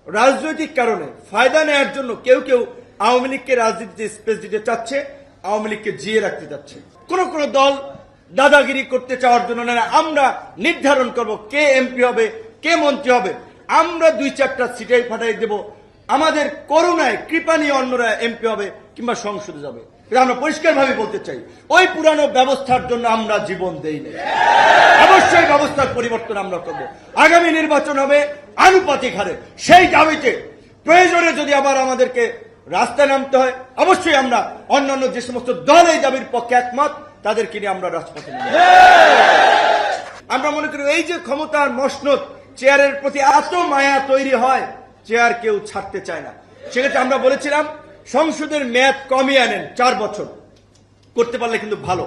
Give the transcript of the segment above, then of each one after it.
রাজনৈতিক কারণে ফায়দা নেওয়ার জন্য কেউ কেউ আওয়ামী লীগকে রাজনীতিতে স্পেস দিতে চাচ্ছে, আওয়ামী লীগকে জিয়ে রাখতে চাচ্ছে। কোন কোন দল দাদাগিরি করতে চাওয়ার জন্য না, আমরা নির্ধারণ করব কে এমপি হবে, কে মন্ত্রী হবে। আমরা 2-4টা সিটাই ফাটাই দেব, আমাদের করুণায় কৃপা নিয়ে অন্যরা এমপি হবে কিংবা সংসদে যাবে। আমরা পরিষ্কারভাবে বলতে চাই, ওই পুরানো ব্যবস্থার জন্য আমরা জীবন দেই না। অবশ্যই ব্যবস্থার পরিবর্তন আমরা করব। আগামী নির্বাচন হবে আনুপাতিক হারে। সেই দাবিতে প্রয়োজনে যদি আবার আমাদেরকে রাস্তায় নামতে হয়, অবশ্যই আমরা অন্যান্য যে সমস্ত দল এই দাবির পক্ষে একমত তাদেরকে নিয়ে আমরা রাজপথে নামব। আমরা মনে করি এই যে ক্ষমতার মসনদ, চেয়ারের প্রতি এত মায়া তৈরি হয়, চেয়ার কেউ ছাড়তে চায় না। সেক্ষেত্রে আমরা বলেছিলাম সংসদের মেয়াদ কমিয়ে আনেন, 4 বছর করতে পারলে কিন্তু ভালো।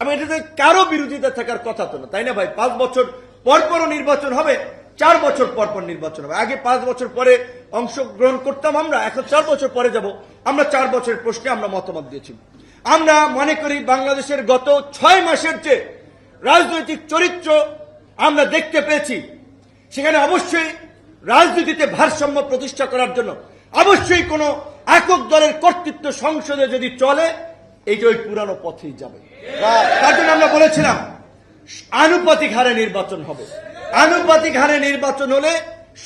এবং এটাতে কারো বিরোধিতা থাকার কথা তো না, তাই না ভাই? 5 বছর পরপরও নির্বাচন হবে, 4 বছর পরপর নির্বাচন হবে। আগে 5 বছর পরে অংশগ্রহণ করতাম আমরা, এখন 4 বছর পরে যাব। আমরা 4 বছরের প্রশ্নে আমরা মতামত দিয়েছি। আমরা মনে করি বাংলাদেশের গত 6 মাসের যে রাজনৈতিক চরিত্র আমরা দেখতে পেয়েছি, সেখানে অবশ্যই রাজনীতিতে ভারসাম্য প্রতিষ্ঠা করার জন্য অবশ্যই কোন একক দলের কর্তৃত্ব সংসদে যদি চলে, এইটা ওই পুরানো পথেই যাবে। তার জন্য আমরা বলেছিলাম আনুপাতিক হারে নির্বাচন হবে। আনুপাতিক হারে নির্বাচন হলে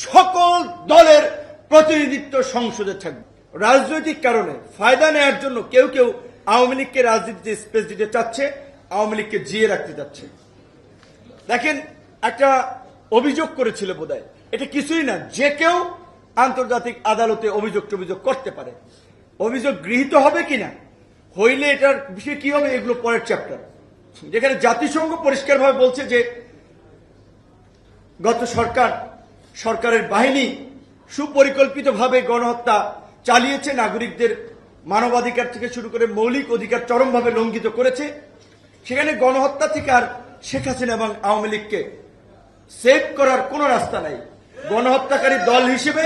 সকল দলের প্রতিনিধিত্ব সংসদে থাকবে। রাজনৈতিক কারণে ফায়দা নেওয়ার জন্য কেউ কেউ আওয়ামী লীগকে রাজনীতিতে স্পেস দিতে চাচ্ছে, আওয়ামী লীগকে জিয়ে রাখতে চাচ্ছে। দেখেন, একটা অভিযোগ করেছিল বোধহয়, এটা কিছুই না, যে কেউ আন্তর্জাতিক আদালতে অভিযোগ করতে পারে। অভিযোগ গৃহীত হবে কিনা, হইলে এটার বিষয় কি হবে, এগুলো পরের চ্যাপ্টার। যেখানে জাতিসংঘ পরিষ্কারভাবে বলছে যে গত সরকারের বাহিনী সুপরিকল্পিতভাবে গণহত্যা চালিয়েছে, নাগরিকদের মানবাধিকার থেকে শুরু করে মৌলিক অধিকার চরমভাবে লঙ্ঘিত করেছে। সেখানে গণহত্যা থেকে আর শেখ হাসিনা এবং আওয়ামী লীগকে সেভ করার কোনো রাস্তা নাই। গণহত্যাকারী দল হিসেবে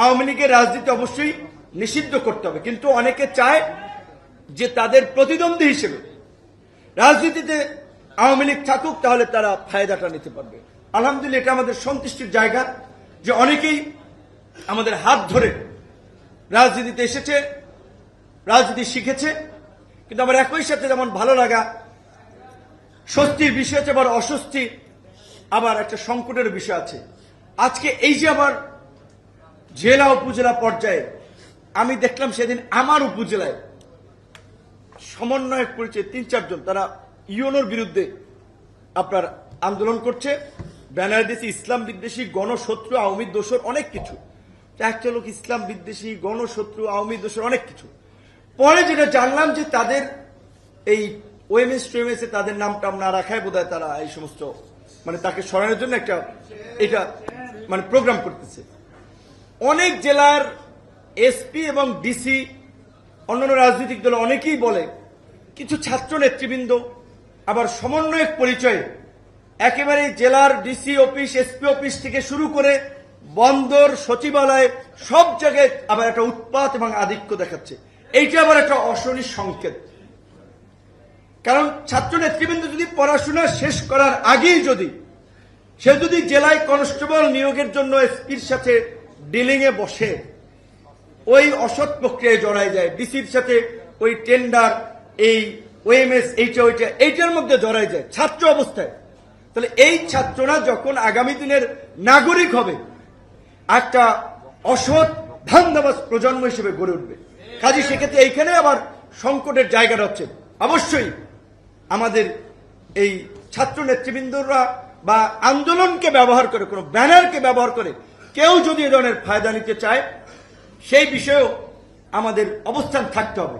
আওয়ামী লীগের রাজনীতি অবশ্যই নিষিদ্ধ করতে হবে, কিন্তু অনেকে চায় যে তাদের প্রতিদ্বন্দ্বী হিসেবে রাজনীতিতে আওয়ামী লীগ থাকুক, তাহলে তারা ফায়দাটা নিতে পারবে। আলহামদুলিল্লাহ, এটা আমাদের সন্তুষ্টির জায়গা যে অনেকেই আমাদের হাত ধরে রাজনীতিতে এসেছে, রাজনীতি শিখেছে। কিন্তু আমার একই সাথে যেমন ভালো লাগা, স্বস্তির বিষয় আছে, আবার অস্বস্তি, আবার একটা সংকটের বিষয় আছে। আজকে এই যে আবার জেলা উপজেলা পর্যায়ে আমি দেখলাম, সেদিন আমার উপজেলায় সমন্বয়ক পরিচয় 3-4 জন, তারা ইউনোর বিরুদ্ধে আপনার আন্দোলন করছে, ব্যানার দিয়েছে ইসলাম বিদ্বেষী, গণশত্রু, আওয়ামী দোসর, অনেক কিছু। একটা লোক ইসলাম বিদ্বেষী, গণশত্রু, আওয়ামী দোসর, অনেক কিছু। পরে যেটা জানলাম যে তাদের এই ওএমএস টোএমএস তাদের নামটা না রাখায় বোধহয় তারা এই সমস্ত তাকে সরানোর জন্য একটা এটা প্রোগ্রাম করতেছে। অনেক জেলার এসপি এবং ডিসি, অন্যান্য রাজনৈতিক দল অনেকেই বলে, কিছু ছাত্র নেতৃবৃন্দ আবার সমন্বয়ক পরিচয়ে একেবারে জেলার ডিসি অফিস, এসপি অফিস থেকে শুরু করে বন্দর, সচিবালয়, সব জায়গায় আবার একটা উৎপাত এবং আধিক্য দেখাচ্ছে। এইটা আবার একটা অশনি সংকেত। কারণ ছাত্র নেতৃবৃন্দ যদি পড়াশোনা শেষ করার আগেই সে যদি জেলায় কনস্টেবল নিয়োগের জন্য এসপির সাথে ডিলিং এ বসে, ওই অসৎ প্রক্রিয়ায় জড়ায় যায়, ডিসির সাথে ওই টেন্ডার, এই ওএমএস, এইটার মধ্যে জড়ায় যায় ছাত্র অবস্থায়, তাহলে এই ছাত্ররা যখন আগামী দিনের নাগরিক হবে, একটা অসৎ ধান্দাবাজ প্রজন্ম হিসেবে গড়ে উঠবে। কাজে সেক্ষেত্রে এইখানে আবার সংকটের জায়গাটা হচ্ছে, অবশ্যই আমাদের এই ছাত্র নেতৃবৃন্দরা বা আন্দোলনকে ব্যবহার করে, কোন ব্যানারকে ব্যবহার করে কেউ যদি এ ধরনের ফায়দা নিতে চায়, সেই বিষয়েও আমাদের অবস্থান থাকতে হবে।